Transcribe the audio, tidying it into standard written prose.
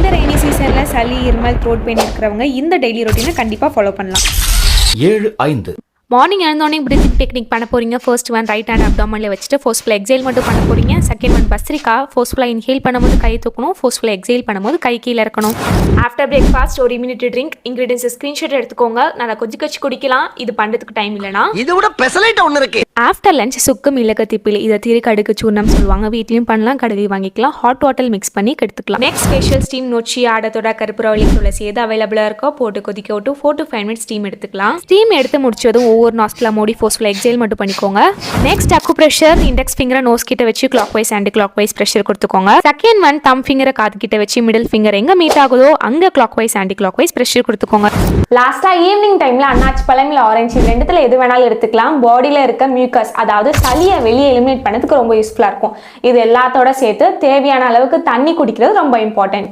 இந்த ரெய்னி சீசனில் சளி இருமல் த்ரோட் பெயின் இருக்கிறவங்க இந்த டெய்லி ரொட்டீனை கண்டிப்பாக ஃபாலோ பண்ணலாம். 7-5 மார்னிங் எழுந்தோடனே பிரீத்திங் டெக்னிக் பண்ண போறீங்க. ஃபர்ஸ்ட் ஒன் ரைட் ஹேண்ட் அப்டாமனில் வச்சுட்டு ஃபோர்ஸ்ஃபுல்லாக எக்ஸைல் மட்டும் பண்ண போறீங்க. செகண்ட் ஒன் பஸ்ரிக்கா, ஃபோர்ஸ்ஃபுல்லாக இன்ஹேல் பண்ணும்போது கை தூக்கணும், ஃபோர்ஸ்ஃபுல்லாக எக்ஸைல் பண்ணும்போது கை கீழே இருக்கணும். ஆஃப்டர் பிரேக்ஃபாஸ்ட் ஒரு இம்யூனிட்டி ட்ரிங்க் இன்கிரீடியன்ஸ் ஸ்க்ரீன்ஷாட் எடுத்துக்கோங்க. நல்லா கொதிச்சு குடிக்கலாம். இது பண்ணுறதுக்கு டைம் இல்லைனா இதை விட ஸ்பெஷலைட் ஒன்று இருக்கு. ஆஃப்டர் லஞ்ச் சுக்கு மிளகு திப்பிலி இதை கடுகு சூர்ணம் சொல்லுவாங்க. வீட்லையும் பண்ணலாம், கடுகு வாங்கிக்கலாம். ஹாட் வாட்டர் மிக்ஸ் பண்ணி எடுத்துக்கலாம். நெக்ஸ்ட் ஃபேஷியல் ஸ்டீம் நொச்சி ஆடத்தோட கருப்புரவள்ளி துளசி எது அவைலபிளாக இருக்கோ போட்டு கொதிக்க விட்டு 4 to 5 மினிட்ஸ் ஸ்டீம் எடுத்துக்கலாம். ஸ்டீம் எடுத்து முடிச்சதும் ஒவ்வொரு நாஸ்டில் மூடி ஃபோர்ஸ்ஃபுல்லாக எக்ஸைல் மட்டும் பண்ணிக்கோங்க. நெக்ஸ்ட் அக்கு ப்ரெஷர் இண்டெக்ஸ் ஃபிங்கரை நோஸ் கிட்ட வச்சு clockwise and clock wise pressure கொடுத்துக்கோங்க. செகண்ட் ஒன் தம் ஃபிங்கரை காது கிட்ட வச்சு மிடில் ஃபிங்கர் எங்கே மீட் ஆகுதோ அங்கே clockwise anti clock wise pressure கொடுத்துக்கோங்க. லாஸ்டா ஈவினிங் டைம்ல அன்னாச்சி பழம் இல்லை ஆரஞ்சு ரெண்டுத்துல எது வேணாலும் எடுத்துக்கலாம். பாடியில் இருக்க மியூக்கஸ் அதாவது சளியை வெளியே எலிமினேட் பண்ணதுக்கு ரொம்ப யூஸ்ஃபுல்லாக இருக்கும். இது எல்லாத்தோட சேர்த்து தேவையான அளவுக்கு தண்ணி குடிக்கிறது ரொம்ப இம்பார்ட்டன்ட்.